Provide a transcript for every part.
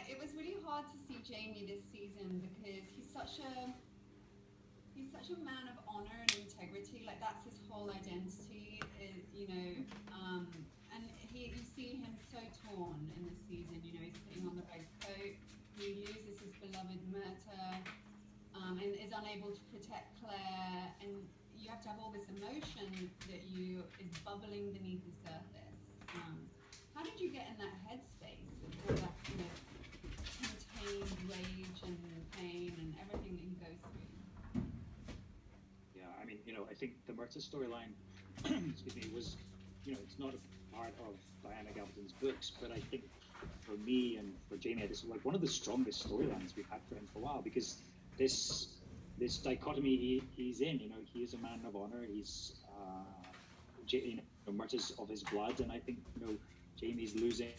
it was really hard to see Jamie this season because he's such a man of honor and integrity. Like that's his whole identity, is, and you see him so torn in this season. He's putting on the red coat. He loses his beloved Myrta, and is unable to protect Claire. And you have to have all this emotion that is bubbling beneath the surface. How did you get in that headspace of all that contained rage and pain and everything that he goes through? Yeah, I mean, I think the Myrta storyline, excuse me, was, it's not a part of Diana Gabaldon's books, but I think for me and for Jamie, it's like one of the strongest storylines we've had for him for a while, because this dichotomy he's in, he is a man of honor. He's, Myrta's of his blood, and I think, Jamie's losing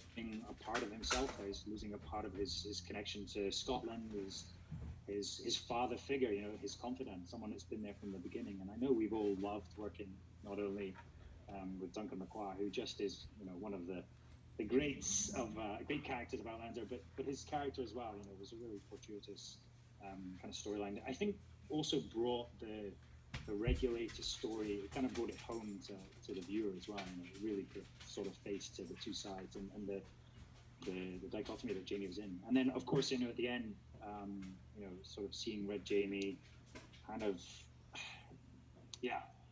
a part of himself. He's losing a part of his connection to Scotland, his father figure, his confidant, someone that's been there from the beginning. And I know we've all loved working not only with Duncan McQuarrie, who just is, one of the greats of great characters of Outlander, but his character as well, was a really fortuitous kind of storyline. I think also brought the regulator story, it kind of brought it home to the viewer as well. It really put sort of face to the two sides and the dichotomy that Jamie was in. And then, of course, at the end, sort of seeing Red Jamie kind of,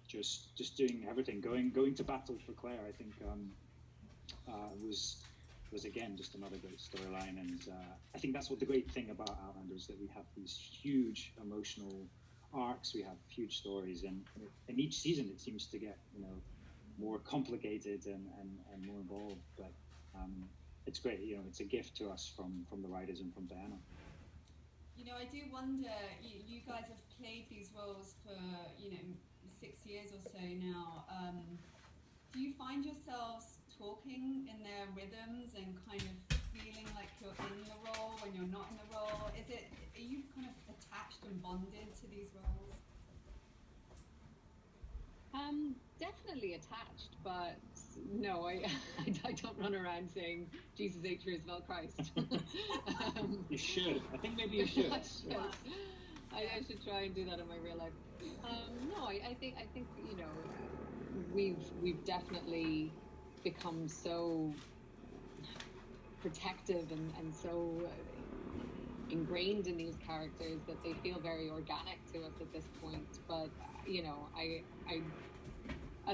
just doing everything, going to battle for Claire, I think was again just another great storyline. And I think that's what the great thing about Outlander is, that we have these huge emotional arcs, we have huge stories, and each season it seems to get more complicated and more involved, but it's great. It's a gift to us from the writers and from Diana. I do wonder, you guys have played these roles for 6 years or so now. Do you find yourselves talking in their rhythms and kind of feeling like you're in the role when you're not in the role? Are you kind of attached and bonded to these roles? Definitely attached, but no, I don't run around saying Jesus ate through his spell Christ. You should. I think maybe you should. I should try and do that in my real life. No, I think we've definitely become so protective and so ingrained in these characters that they feel very organic to us at this point. But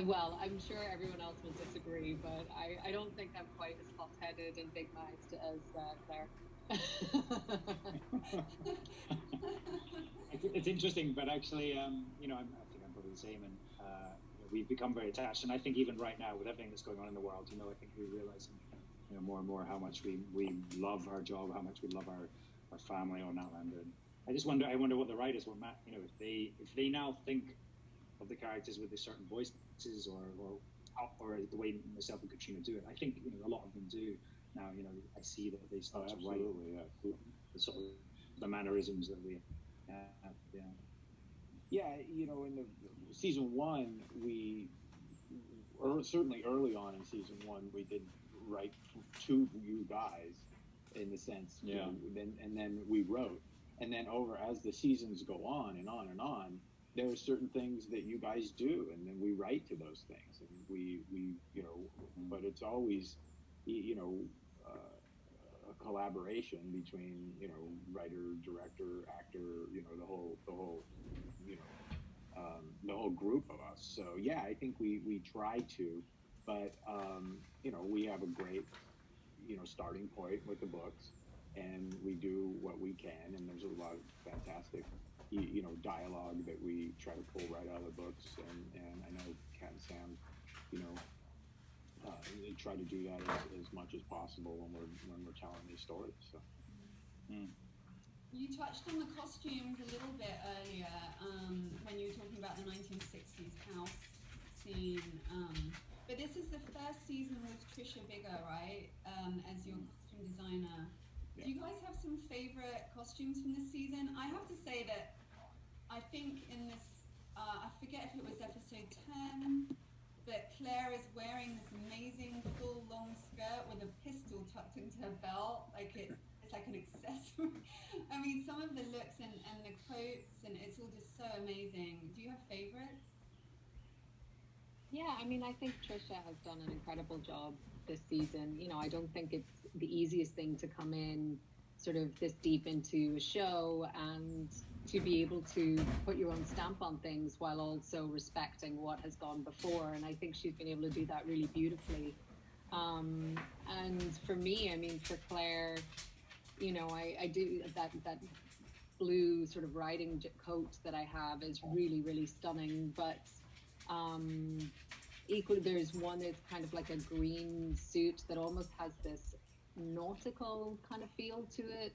well, I'm sure everyone else will disagree, but I don't think I'm quite as hot-headed and big-mouthed as Claire. It's interesting, but actually, I think I'm probably the same, and we've become very attached. And I think even right now, with everything that's going on in the world, I think we're realizing, more and more how much we love our job, how much we love our family on Outlander. And I wonder what the writers, if they now think of the characters with a certain voices or the way myself and Katrina do it. I think a lot of them do now. I see that they start to write the sort of the mannerisms that we have. In the season one, certainly early on in season one, we did write to you guys, in the sense, and then we wrote, and then over as the seasons go on and on and on, there are certain things that you guys do, and then we write to those things, and we but it's always a collaboration between writer, director, actor, the whole group of us. So I think we try to, but we have a great starting point with the books, and we do what we can, and there's a lot of fantastic dialogue that we try to pull right out of the books, and I know Cat and Sam they try to do that as much as possible when we're telling these stories. So You touched on the costumes a little bit earlier when you were talking about the 1960s house scene, but this is the first season with Trisha Bigger, right, as your costume designer. Do you guys have some favorite costumes from this season? I have to say that I think in this, I forget if it was episode 10, but Claire is wearing this amazing full long skirt with a pistol tucked into her belt. Like it's it's like an accessory. I mean, some of the looks and the quotes, and it's all just so amazing. Do you have favorites? Yeah, I mean, I think Trisha has done an incredible job this season. You know, I don't think it's the easiest thing to come in sort of this deep into a show and to be able to put your own stamp on things while also respecting what has gone before. And I think she's been able to do that really beautifully. And for me, I mean, for Claire, you know, I do that blue sort of riding coat that I have is really, really stunning. But equally, there's one that's kind of like a green suit that almost has this nautical kind of feel to it,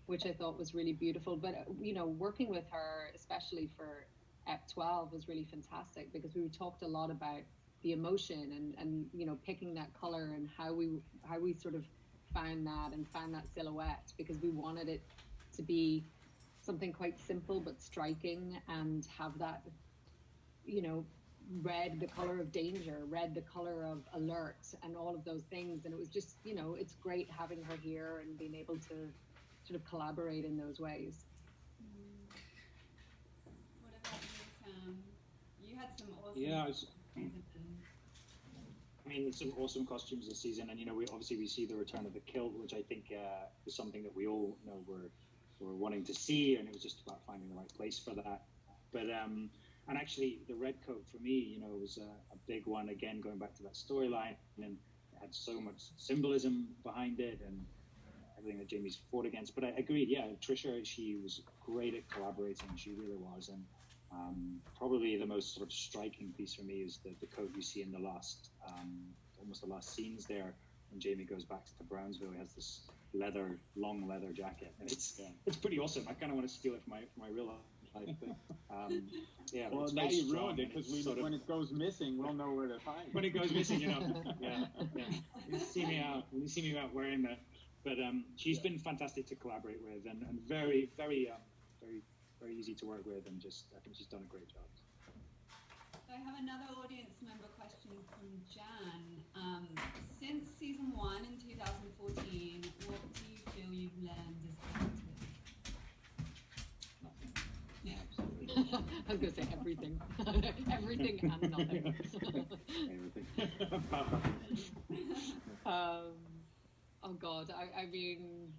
which I thought was really beautiful. But you know, working with her, especially for F12, was really fantastic because we talked a lot about the emotion and you know, picking that color and how we sort of found that silhouette, because we wanted it to be something quite simple but striking and have that, you know, red, the color of danger, red, the color of alert, and all of those things. And it was just, you know, it's great having her here and being able to sort of collaborate in those ways. What about you, Sam? You had some awesome. Yeah, I mean, some awesome costumes this season, and you know, we see the return of the kilt, which I think is something that we all, you know, were wanting to see, and it was just about finding the right place for that. But and actually, the red coat for me, you know, was a big one. Again, going back to that storyline, and it had so much symbolism behind it, and everything that Jamie's fought against. But I agreed, yeah, Trisha, she was great at collaborating. She really was, and probably the most sort of striking piece for me is the coat you see in the last, almost the last scenes there, when Jamie goes back to Brownsville. He has this long leather jacket, and it's pretty awesome. I kind of want to steal it for my real life. But, yeah, well, now you ruined it, because when it goes missing, we'll know where to find it. When it goes missing, you know, yeah. You see me out wearing that. But she's been fantastic to collaborate with, and very, very, very easy to work with, and just I think she's done a great job. So I have another audience member question from Jan. Since season 1 in 2014, what do you feel you've learned as actors? Yeah, absolutely. I was going to say everything. Everything and nothing. Oh God, I mean,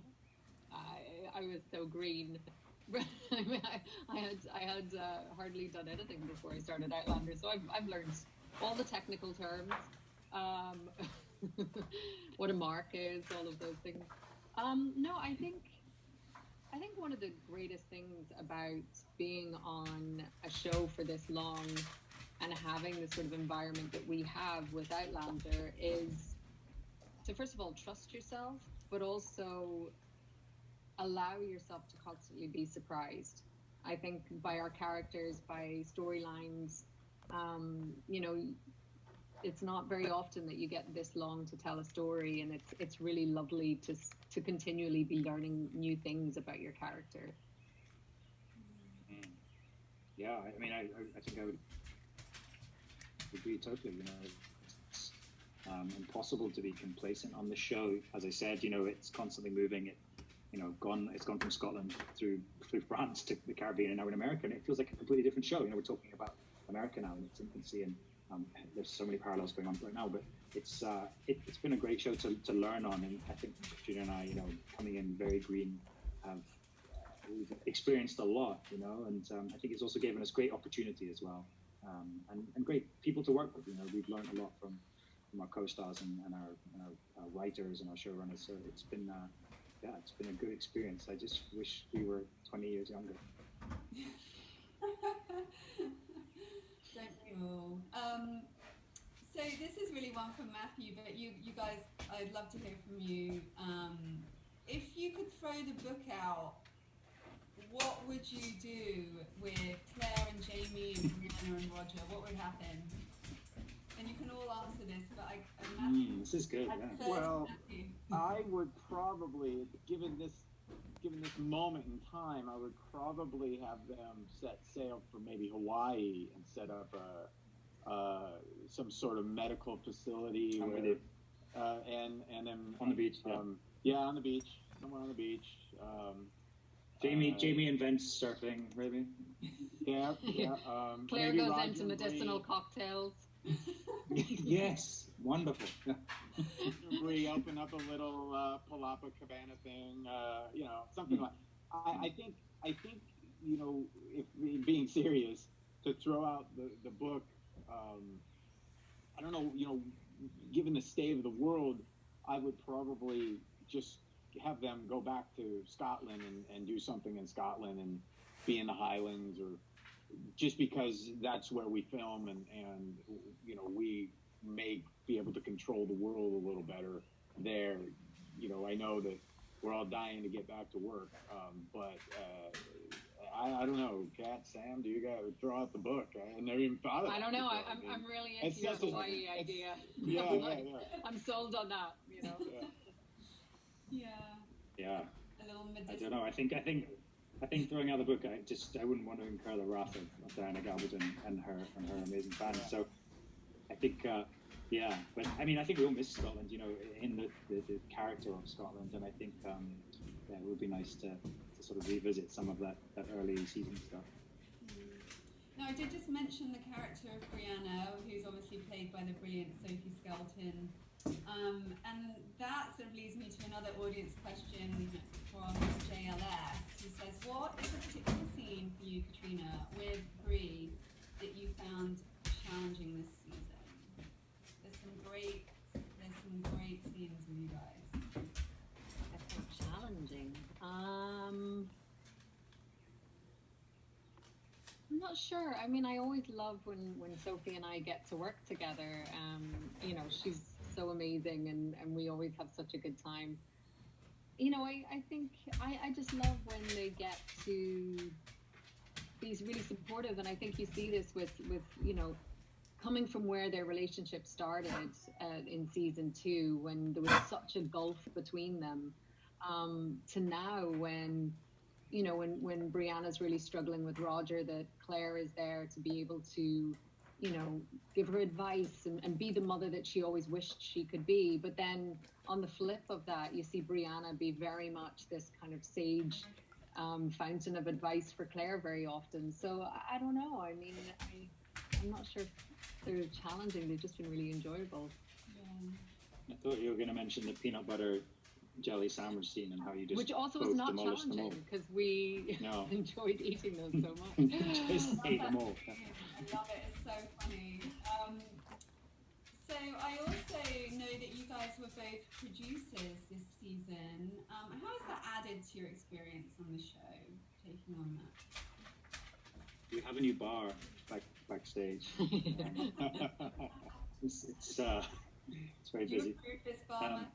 I was so green. I mean, I had hardly done anything before I started Outlander, so I've learned all the technical terms, what a mark is, all of those things. No, I think one of the greatest things about being on a show for this long and having the sort of environment that we have with Outlander is to, first of all, trust yourself, but also allow yourself to constantly be surprised. I think by our characters, by storylines, you know, it's not very often that you get this long to tell a story, and it's really lovely to continually be learning new things about your character. Yeah, I mean, I think I would agree totally. You know, it's impossible to be complacent on the show. As I said, you know, it's constantly moving. It's gone from Scotland through France to the Caribbean and now in America, and it feels like a completely different show. You know, we're talking about America now in its infancy, and there's so many parallels going on right now. But it's been a great show to learn on, and I think Julia and I, you know, coming in very green, we've experienced a lot, you know, and I think it's also given us great opportunity as well, and great people to work with. You know, we've learned a lot from our co-stars and our writers and our showrunners. So it's been it's been a good experience. I just wish we were 20 years younger. Don't we all? So this is really one from Matthew, but you guys, I'd love to hear from you. If you could throw the book out, what would you do with Claire and Jamie and Brianna and Roger? What would happen? And you can all answer this, but this is good. Yeah. Well, I would probably, given this moment in time, I would probably have them set sail for maybe Hawaii and set up some sort of medical facility and then On the beach, yeah. Yeah, on the beach, somewhere on the beach. Jamie invents surfing, maybe. Yeah. Claire maybe goes Roger into and medicinal Bree, cocktails. Yes, wonderful. Bree open up a little palapa cabana thing, something like. I think if being serious, to throw out the book, I don't know, given the state of the world, I would probably just have them go back to Scotland and do something in Scotland and be in the Highlands, or just because that's where we film, and we may be able to control the world a little better there. I know that we're all dying to get back to work, but I don't know. Kat, Sam, do you guys throw out the book? I never even thought of it. I don't know. I'm really into your Hawaii idea. Yeah. I'm sold on that. Yeah. Yeah. A little I medicinal. don't know. I think throwing out the book, I wouldn't want to incur the wrath of Diana Gabaldon and her amazing fans. Yeah. So I think, yeah. But I mean, I think we'll miss Scotland, in the character of Scotland, and I think, yeah, it would be nice to sort of revisit some of that early season stuff. Now, I did just mention the character of Brianna, who's obviously played by the brilliant Sophie Skelton. And that sort of leads me to another audience question from JLS, who says, what is a particular scene for you, Katrina, with Brie that you found challenging this season? There's some great scenes with you guys. I think challenging. I'm not sure. I mean, I always love when Sophie and I get to work together. She's so amazing, and we always have such a good time. I think I just love when they get to be really supportive, and I think you see this with coming from where their relationship started in season 2, when there was such a gulf between them, to now when Brianna's really struggling with Roger, that Claire is there to be able to, give her advice and be the mother that she always wished she could be. But then on the flip of that, you see Brianna be very much this kind of sage fountain of advice for Claire very often. So I don't know. I mean, I'm not sure if they're challenging. They've just been really enjoyable. Yeah. I thought you were going to mention the peanut butter jelly sandwich scene and how you just which also both was not demolished them all. challenging because we enjoyed eating them so much. Just ate them all. I love it. It's so funny. So I also know that you guys were both producers this season. How has that added to your experience on the show, taking on that? We have a new bar backstage. It's very Do you busy. approve this bar?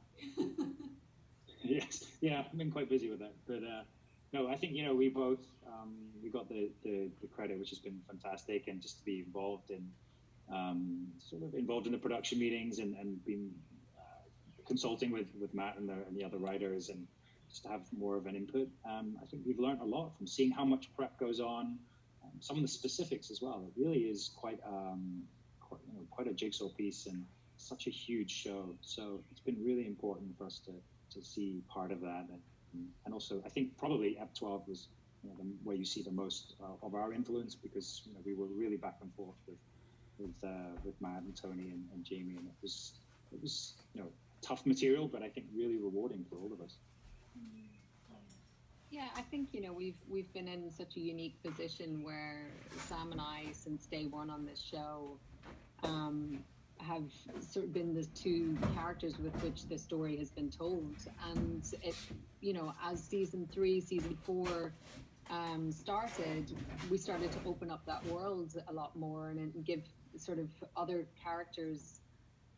Yes, yeah, I've been quite busy with that. But no, I think we both we got the credit, which has been fantastic, and just to be involved in the production meetings and been consulting with Matt and the other writers, and just to have more of an input. I think we've learned a lot from seeing how much prep goes on, some of the specifics as well. It really is quite a jigsaw piece and such a huge show. So it's been really important for us to see part of that, and also I think probably Ep 12 was where you see the most of our influence, because we were really back and forth with Matt and Tony and Jamie, and it was tough material, but I think really rewarding for all of us. Yeah, I think we've been in such a unique position where Sam and I, since day one on this show, have sort of been the two characters with which the story has been told. And it, as season 3, season 4 started, we started to open up that world a lot more and give sort of other characters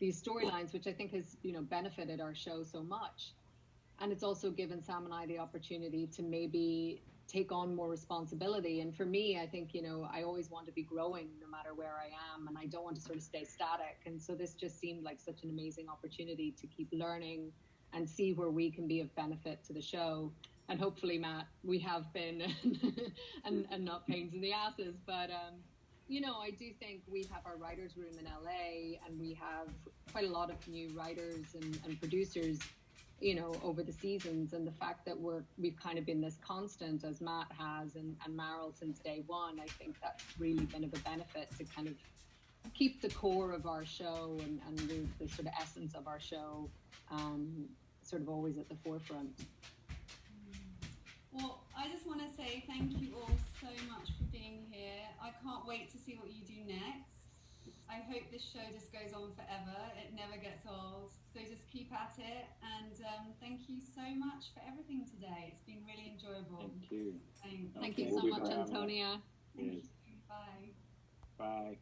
these storylines, which I think has benefited our show so much. And it's also given Sam and I the opportunity to maybe take on more responsibility. And for me, I think, I always want to be growing no matter where I am, and I don't want to sort of stay static. And so this just seemed like such an amazing opportunity to keep learning and see where we can be of benefit to the show. And hopefully, Matt, we have been and not pains in the asses, but you know, I do think we have our writers' room in LA, and we have quite a lot of new writers and producers, you know, over the seasons. And the fact that we've kind of been this constant, as Matt has and Meryl since day one, I think that's really been of a benefit to kind of keep the core of our show and the sort of essence of our show sort of always at the forefront. Well, I just want to say thank you all so much for being here. I can't wait to see what you do next. I hope this show just goes on forever. It never gets old. So just keep at it. And thank you so much for everything today. It's been really enjoyable. Thank you. Thanks. Thank you We'll so be much, back. Antonia. Thank you. Bye. Bye.